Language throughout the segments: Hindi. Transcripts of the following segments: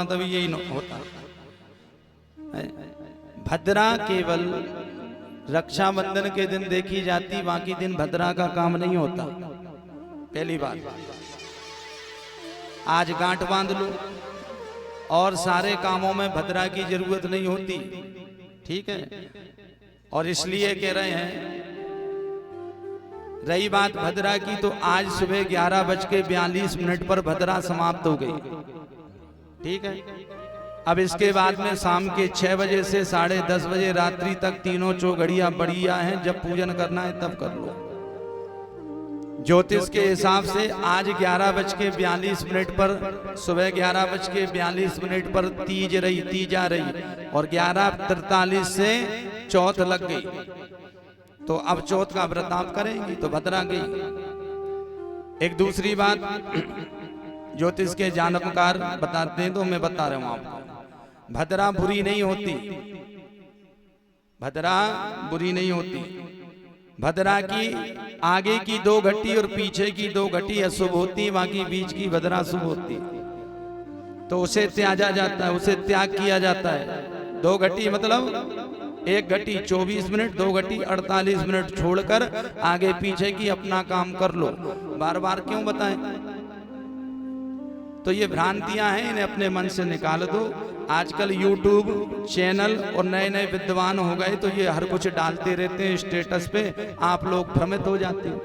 तभी यही होता है। भद्रा केवल रक्षाबंधन के दिन देखी जाती, बाकी दिन भद्रा का काम नहीं होता। पहली बात, आज गांठ बांध लो और सारे कामों में भद्रा की जरूरत नहीं होती, ठीक है। और इसलिए कह रहे हैं, रही बात भद्रा की, तो आज सुबह 11:42 पर भद्रा समाप्त हो गई, ठीक है। अब इसके बाद में शाम के 6 बजे से 10:30 बजे रात्रि तक तीनों चौघड़ियां बढ़िया हैं। जब पूजन करना है तब कर लो। ज्योतिष के हिसाब से आज 11:42 पर, सुबह 11:42 पर तीजा रही और 11:43 से चौथ लग गई। तो अब चौथ का व्रत आप करेंगी तो भद्रा गई। एक दूसरी बात ज्योतिष के जानकार बताते हैं, तो मैं बता रहा हूं आपको, भद्रा बुरी नहीं होती, भद्रा बुरी नहीं होती। भद्रा की आगे की 2 घटी और पीछे की 2 घटी अशुभ होती, बाकी बीच की भद्रा शुभ होती। तो उसे त्याजा जाता है, उसे त्याग किया जाता है। 2 घटी मतलब 1 घटी 24 मिनट, 2 घटी 48 मिनट छोड़कर आगे पीछे की अपना काम कर लो। बार बार क्यों बताएं? तो ये भ्रांतियां हैं, इन्हें अपने मन से निकाल दो। आजकल YouTube चैनल और नए नए विद्वान हो गए, तो ये हर कुछ डालते रहते हैं स्टेटस पे, आप लोग भ्रमित हो जाते हो।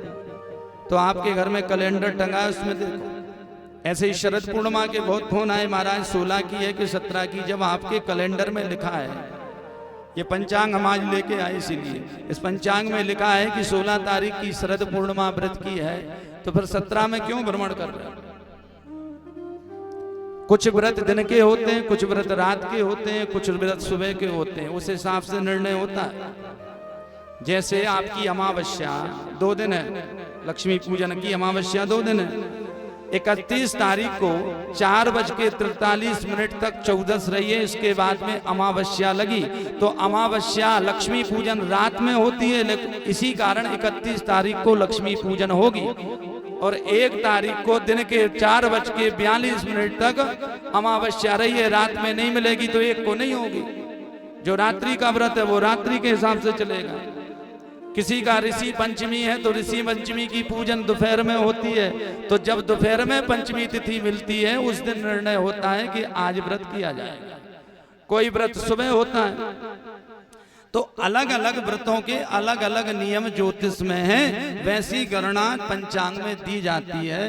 तो आपके घर में कैलेंडर टंगा है, उसमें देखो। ऐसे ही शरद पूर्णिमा के बहुत फोन आए, महाराज 16 की है कि 17 की, जब आपके कैलेंडर में लिखा है, ये पंचांग हम आज लेके आए, इसीलिए इस पंचांग में लिखा है कि 16 तारीख की शरद पूर्णिमा व्रत की है, तो फिर 17 में क्यों भ्रमण कर रहे हैं? कुछ व्रत दिन के होते हैं, कुछ व्रत रात के होते हैं, कुछ व्रत सुबह के होते हैं, उस हिसाब से निर्णय होता है। जैसे आपकी अमावस्या 2 दिन है, लक्ष्मी पूजन की अमावस्या 2 दिन है। 31 तारीख को 4:43 तक चौदस रही है, इसके बाद में अमावस्या लगी। तो अमावस्या लक्ष्मी पूजन रात में होती है, लेकिन इसी कारण 31 तारीख को लक्ष्मी पूजन होगी। और 1 तारीख को दिन के 4:42 तक अमावस्या रही है, रात में नहीं मिलेगी, तो 1 को नहीं होगी। जो रात्रि का व्रत है वो रात्रि के हिसाब से चलेगा। किसी का ऋषि पंचमी है, तो ऋषि पंचमी की पूजन दोपहर में होती है, तो जब दोपहर में पंचमी तिथि मिलती है, उस दिन निर्णय होता है कि आज व्रत किया जाएगा। कोई व्रत सुबह होता है। तो अलग अलग व्रतों के अलग अलग नियम ज्योतिष में हैं, वैसी गणना पंचांग में दी जाती है।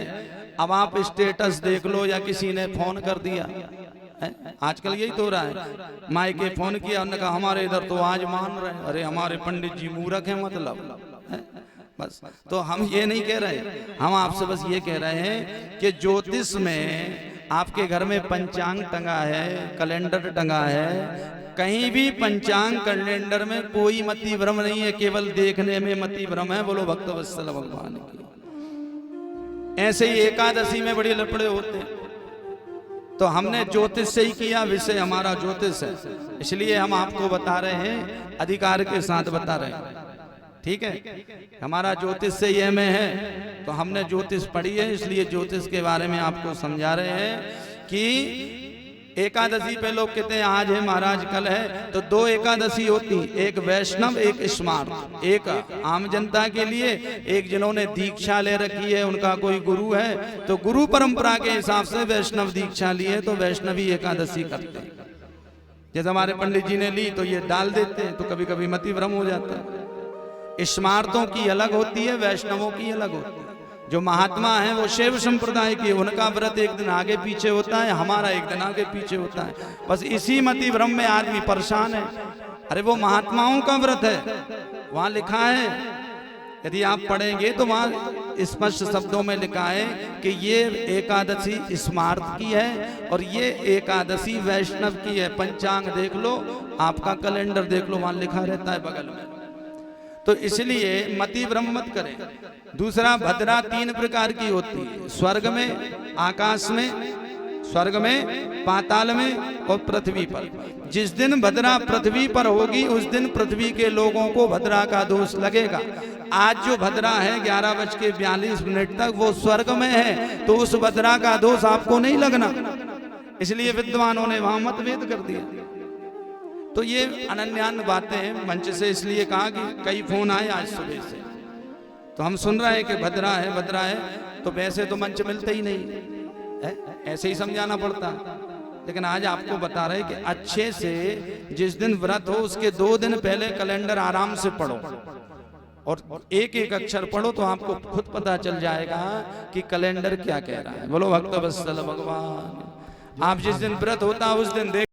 अब आप स्टेटस देख लो, या किसी ने फोन कर दिया, आजकल यही तो हो रहा है, माई के फोन किया, उन्होंने कहा हमारे इधर तो आज मान रहे हैं। अरे हमारे पंडित जी मूर्ख हैं, मतलब है? बस। तो हम ये नहीं कह रहे, हम आपसे बस ये कह रहे हैं कि ज्योतिष में आपके घर में पंचांग टंगा है, कैलेंडर टंगा है, कहीं भी पंचांग कैलेंडर में कोई मति भ्रम नहीं है, केवल देखने में मति भ्रम है। बोलो भक्तवत्सल भगवान की। ऐसे ही एकादशी में बड़े लफड़े होते हैं, तो हमने ज्योतिष से ही किया, विषय हमारा ज्योतिष है, इसलिए हम आपको बता रहे हैं, अधिकार के साथ बता रहे हैं, ठीक है। हमारा ज्योतिष से यह में है, तो हमने ज्योतिष पढ़ी है, इसलिए ज्योतिष के बारे में आपको समझा रहे हैं कि एकादशी पे लोग कहते हैं आज है महाराज कल है, तो 2 एकादशी होती, एक वैष्णव एक स्मार्त। एक आम जनता के लिए, एक जिन्होंने दीक्षा ले रखी है, उनका कोई गुरु है, तो गुरु परंपरा के हिसाब से वैष्णव दीक्षा ली है, तो वैष्णवी एकादशी करते हैं। जैसे हमारे पंडित जी ने ली, तो ये डाल देते हैं, तो कभी कभी मति भ्रम हो जाता है। स्मार्तों की अलग होती है, वैष्णवों की अलग होती है। जो महात्मा हैं वो शैव संप्रदाय के, उनका व्रत एक दिन आगे पीछे होता है, हमारा एक दिन आगे पीछे होता है। बस इसी मति भ्रम में आदमी परेशान है। अरे वो महात्माओं का व्रत है, वहां लिखा है, यदि आप पढ़ेंगे तो वहां स्पष्ट शब्दों में लिखा है कि ये एकादशी स्मार्त की है और ये एकादशी वैष्णव की है। पंचांग देख लो, आपका कैलेंडर देख लो, वहां लिखा रहता है बगल में। तो इसलिए मति भ्रम मत करें। दूसरा, भद्रा 3 प्रकार की होती है, स्वर्ग में, आकाश में, स्वर्ग में, पाताल में और पृथ्वी पर। जिस दिन भद्रा पृथ्वी पर होगी, उस दिन पृथ्वी के लोगों को भद्रा का दोष लगेगा। आज जो भद्रा है 11:42 तक वो स्वर्ग में है, तो उस भद्रा का दोष आपको नहीं लगना। इसलिए विद्वानों ने वहां मतभेद कर दिया। तो ये अनन्यान बातें मंच से इसलिए कहा कि कई फोन आए आज सुबह से, तो हम सुन रहे हैं कि भद्रा है, तो वैसे तो मंच मिलते ही नहीं है, ऐसे ही समझाना पड़ता। लेकिन आज आपको बता रहे कि अच्छे से जिस दिन व्रत हो उसके 2 दिन पहले कैलेंडर आराम से पढ़ो और एक एक अक्षर पढ़ो, तो आपको खुद पता चल जाएगा कि कैलेंडर क्या कह रहा है। बोलो भक्त वत्सल भगवान। आप जिस दिन व्रत होता उस दिन देख